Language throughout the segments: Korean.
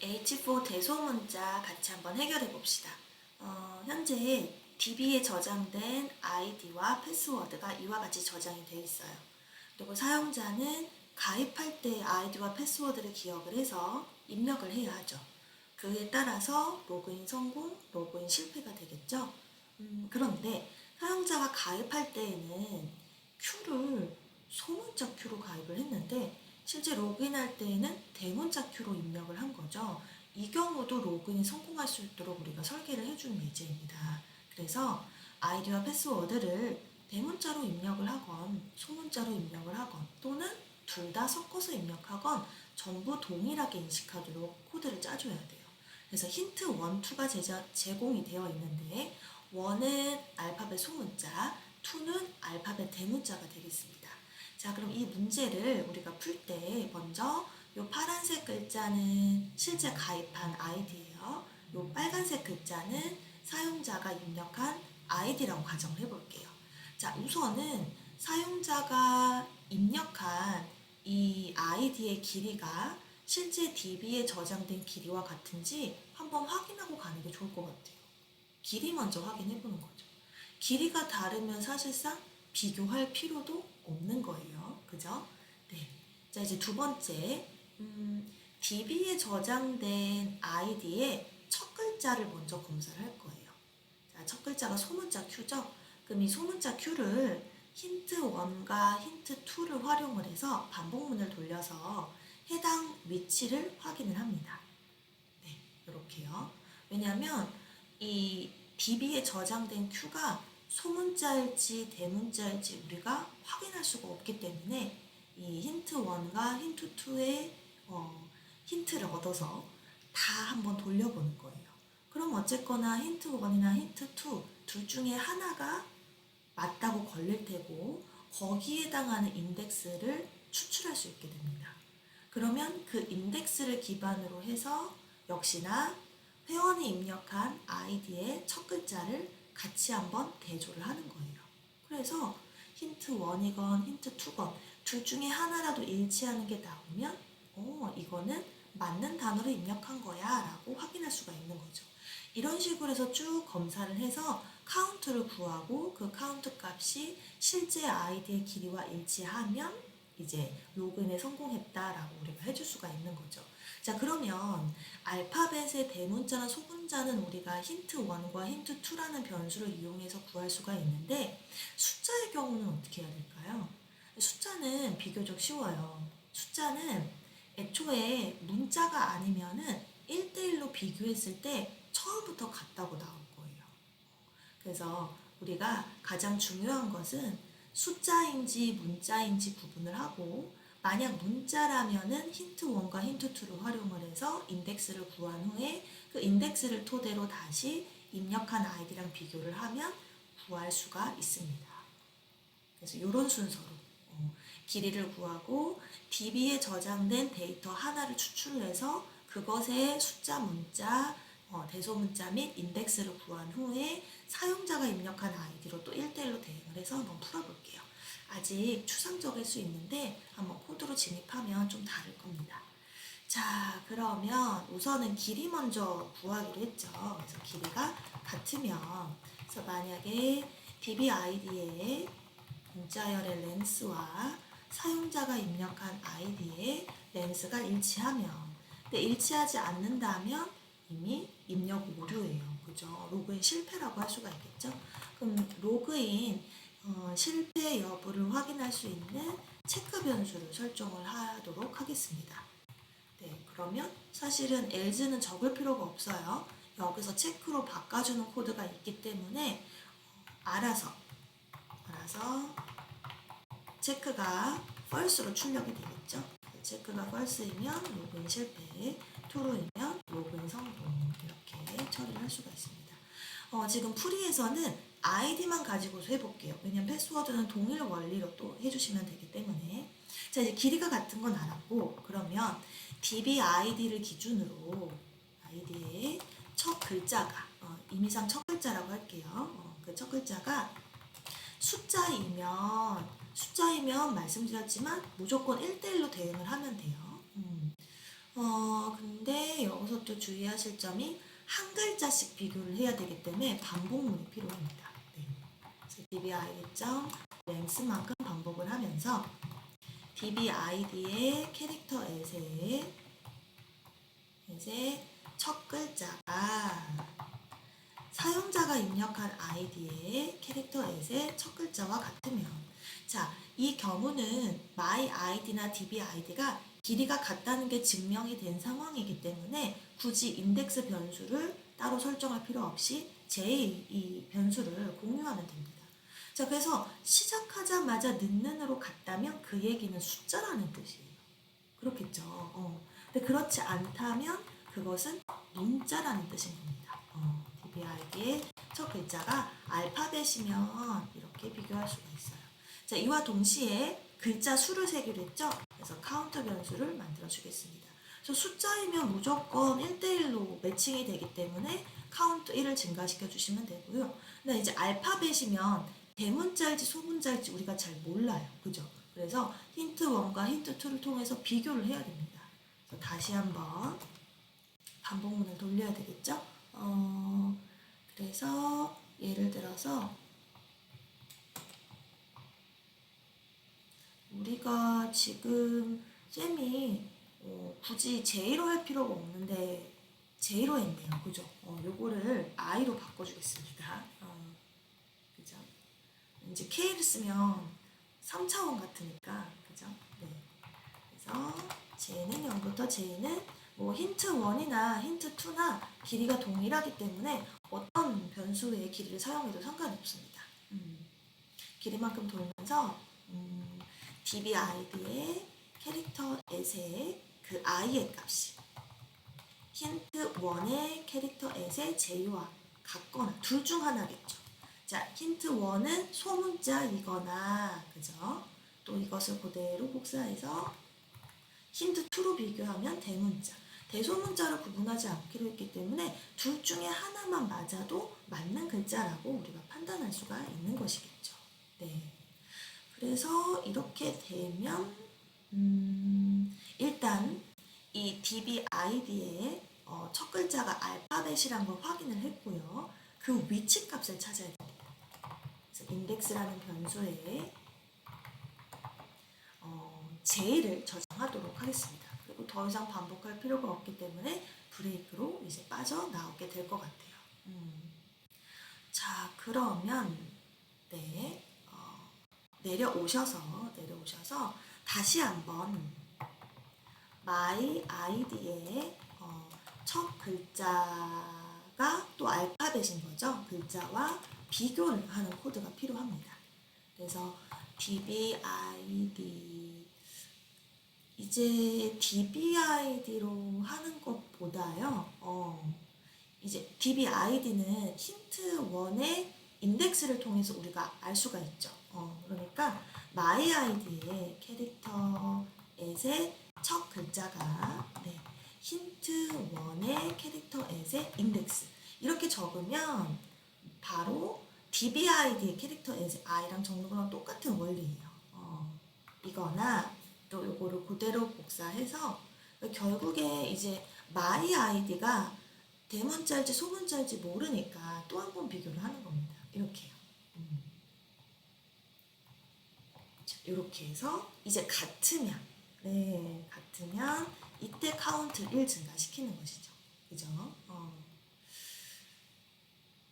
H4 대소문자 같이 한번 해결해 봅시다. 현재 DB에 저장된 아이디와 패스워드가 이와 같이 저장이 되어 있어요. 그리고 사용자는 가입할 때 아이디와 패스워드를 기억을 해서 입력을 해야 하죠. 그에 따라서 로그인 성공, 로그인 실패가 되겠죠. 그런데 사용자가 가입할 때에는 Q를 소문자 Q로 가입을 했는데 실제 로그인할 때에는 대문자 Q로 입력을 한 거죠. 이 경우도 로그인이 성공할 수 있도록 우리가 설계를 해주는 예제입니다. 그래서 아이디와 패스워드를 대문자로 입력을 하건 소문자로 입력을 하건 또는 둘 다 섞어서 입력하건 전부 동일하게 인식하도록 코드를 짜줘야 돼요. 그래서 힌트 1, 2가 제공이 되어 있는데 1은 알파벳 소문자, 2는 알파벳 대문자가 되겠습니다. 자, 그럼 이 문제를 우리가 풀 때 먼저 이 파란색 글자는 실제 가입한 아이디예요. 이 빨간색 글자는 사용자가 입력한 아이디라고 가정을 해볼게요. 자, 우선은 사용자가 입력한 이 아이디의 길이가 실제 DB에 저장된 길이와 같은지 한번 확인하고 가는 게 좋을 것 같아요. 길이 먼저 확인해 보는 거죠. 길이가 다르면 사실상 비교할 필요도 없는 거예요. 그죠? 네. 자, 이제 두 번째. DB에 저장된 아이디의 첫 글자를 먼저 검사를 할 거예요. 자, 첫 글자가 소문자 Q죠? 그럼 이 소문자 Q를 힌트 1과 힌트 2를 활용을 해서 반복문을 돌려서 해당 위치를 확인을 합니다. 네, 이렇게요. 왜냐하면 이 DB에 저장된 Q가 소문자일지 대문자일지 우리가 확인할 수가 없기 때문에 이 힌트 1과 힌트 2의 힌트를 얻어서 다 한번 돌려보는 거예요. 그럼 어쨌거나 힌트 1이나 힌트 2 둘 중에 하나가 맞다고 걸릴 테고 거기에 해당하는 인덱스를 추출할 수 있게 됩니다. 그러면 그 인덱스를 기반으로 해서 역시나 회원이 입력한 아이디의 첫 글자를 같이 한번 대조를 하는 거예요. 그래서 힌트 1이건 힌트 2건 둘 중에 하나라도 일치하는 게 나오면 이거는 맞는 단어로 입력한 거야 라고 확인할 수가 있는 거죠. 이런 식으로 해서 쭉 검사를 해서 카운트를 구하고 그 카운트 값이 실제 아이디의 길이와 일치하면 이제 로그인에 성공했다라고 우리가 해줄 수가 있는 거죠. 자, 그러면 알파벳의 대문자나 소문자는 우리가 힌트 1과 힌트 2라는 변수를 이용해서 구할 수가 있는데 숫자의 경우는 어떻게 해야 될까요? 숫자는 비교적 쉬워요. 숫자는 애초에 문자가 아니면은 1대1로 비교했을 때 처음부터 같다고 나올 거예요. 그래서 우리가 가장 중요한 것은 숫자인지 문자인지 구분을 하고 만약 문자라면은 힌트 1과 힌트 2를 활용을 해서 인덱스를 구한 후에 그 인덱스를 토대로 다시 입력한 아이디랑 비교를 하면 구할 수가 있습니다. 그래서 이런 순서로 길이를 구하고 DB에 저장된 데이터 하나를 추출해서 그것의 숫자 문자, 대소문자 및 인덱스를 구한 후에 사용자가 입력한 아이디로 또 1대1로 대응을 해서 한번 풀어볼게요. 아직 추상적일 수 있는데 한번 코드로 진입하면 좀 다를 겁니다. 자, 그러면 우선은 길이 먼저 구하기로 했죠. 그래서 길이가 같으면 그래서 만약에 DB 아이디의 문자열의 렌스와 사용자가 입력한 아이디의 렌스가 일치하면 근데 일치하지 않는다면 이미 입력 오류예요. 그죠? 로그인 실패라고 할 수가 있겠죠? 그럼 로그인 실패 여부를 확인할 수 있는 체크 변수를 설정을 하도록 하겠습니다. 네, 그러면 사실은 else는 적을 필요가 없어요. 여기서 체크로 바꿔주는 코드가 있기 때문에 알아서 체크가 false로 출력이 되겠죠. 체크가 false이면 로그인 실패, true이면 로그인 성공 이렇게 처리를 할 수가 있습니다. 지금 풀이에서는 아이디만 가지고서 해볼게요. 왜냐면 패스워드는 동일 원리로 또 해주시면 되기 때문에 자, 이제 길이가 같은 건 알았고 그러면 DB 아이디를 기준으로 아이디의 첫 글자가 임의상 첫 글자라고 할게요. 그 첫 글자가 숫자이면 말씀드렸지만 무조건 1대1로 대응을 하면 돼요. 근데 여기서 것도 주의하실 점이 한 글자씩 비교를 해야 되기 때문에 반복문이 필요합니다. 네. 그래서 dbid. length만큼 반복을 하면서 dbid의 캐릭터 as의 첫 글자가 사용자가 입력한 id의 캐릭터 as의 첫 글자와 같으면, 자, 이 경우는 my id나 db id가 길이가 같다는 게 증명이 된 상황이기 때문에 굳이 인덱스 변수를 따로 설정할 필요 없이 j 이 변수를 공유하면 됩니다. 자, 그래서 시작하자마자 는으로 같다면 그 얘기는 숫자라는 뜻이에요. 그렇겠죠. 근데 그렇지 않다면 그것은 문자라는 뜻인 겁니다. dbid의 첫 글자가 알파벳이면 이렇게 비교할 수가 있어요. 자, 이와 동시에 글자 수를 세기로 했죠? 그래서 카운터 변수를 만들어 주겠습니다. 그래서 숫자이면 무조건 1대1로 매칭이 되기 때문에 카운트 1을 증가시켜 주시면 되고요. 근데 이제 알파벳이면 대문자일지 소문자일지 우리가 잘 몰라요. 그죠? 그래서 힌트 1과 힌트 2를 통해서 비교를 해야 됩니다. 그래서 다시 한번 반복문을 돌려야 되겠죠? 그래서 예를 들어서 우리가 지금 쌤이 굳이 J로 할 필요가 없는데 J로 했네요. 그죠? 요거를 I로 바꿔주겠습니다. 그죠? 이제 K를 쓰면 3차원 같으니까, 그죠? 네. 그래서 J는 0부터 J는 뭐 힌트 1이나 힌트 2나 길이가 동일하기 때문에 어떤 변수의 길이를 사용해도 상관이 없습니다. 길이만큼 돌면서 dbid의 캐릭터 as의 그 i의 값이 힌트 1의 캐릭터 as의 j와 같거나 둘 중 하나겠죠. 자, 힌트 1은 소문자이거나, 그죠? 또 이것을 그대로 복사해서 힌트 2로 비교하면 대문자, 대소문자로 구분하지 않기로 했기 때문에 둘 중에 하나만 맞아도 맞는 글자라고 우리가 판단할 수가 있는 것이겠죠. 네. 그래서 이렇게 되면 일단 이 dbid의 첫 글자가 알파벳이란 걸 확인을 했고요. 그 위치 값을 찾아야 됩니다. 그래서 index라는 변수에 j를 저장하도록 하겠습니다. 그리고 더 이상 반복할 필요가 없기 때문에 브레이크로 이제 빠져나오게 될 것 같아요. 자, 그러면 네, 내려오셔서 다시 한번 my id의 첫 글자가 또 알파벳인 거죠. 글자와 비교를 하는 코드가 필요합니다. 그래서 dbid, 이제 dbid로 하는 것보다요, 이제 dbid는 힌트 1의 인덱스를 통해서 우리가 알 수가 있죠. 그러니까 my id의 캐릭터 as의 첫 글자가 힌트 1의 캐릭터 as의 인덱스, 이렇게 적으면 바로 dbid의 캐릭터 as i랑 적는 거랑 똑같은 원리예요. 이거나 또 요거를 그대로 복사해서 결국에 이제 my id가 대문자일지 소문자일지 모르니까 또 한 번 비교를 하는 겁니다. 이렇게요. 이렇게 해서 이제 같으면 이때 카운트 1 증가시키는 것이죠. 그죠?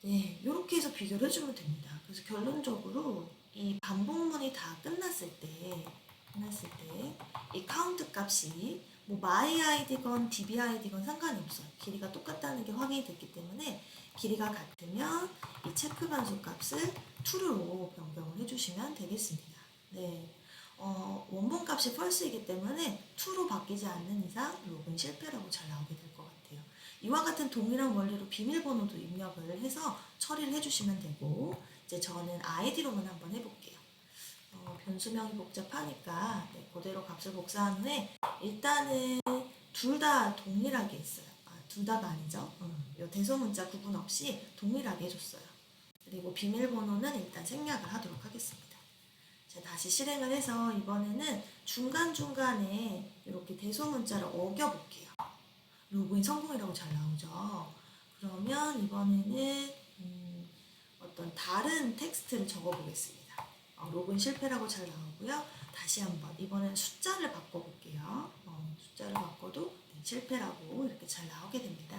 네, 이렇게 해서 비교를 해주면 됩니다. 그래서 결론적으로 이 반복문이 다 끝났을 때 이 카운트 값이 뭐 my id건 db id건 상관이 없어요. 길이가 똑같다는 게 확인이 됐기 때문에 길이가 같으면 이 체크 변수 값을 true로 변경을 해주시면 되겠습니다. 네, 원본 값이 false이기 때문에 true로 바뀌지 않는 이상 로그는 실패라고 잘 나오게 될 것 같아요. 이와 같은 동일한 원리로 비밀번호도 입력을 해서 처리를 해주시면 되고, 이제 저는 id로만 한번 해볼게요. 변수명이 복잡하니까 그대로 값을 복사한 후에 일단은 둘 다 동일하게 있어요. 둘 다가 아니죠. 이 대소문자 구분 없이 동일하게 해줬어요. 그리고 비밀번호는 일단 생략을 하도록 하겠습니다. 자, 다시 실행을 해서 이번에는 중간중간에 이렇게 대소문자를 어겨볼게요. 로그인 성공이라고 잘 나오죠. 그러면 이번에는 어떤 다른 텍스트를 적어보겠습니다. 로그인 실패라고 잘 나오고요. 다시 한번 이번엔 숫자를 바꿔볼게요. 숫자를 바꿔도 실패라고 이렇게 잘 나오게 됩니다.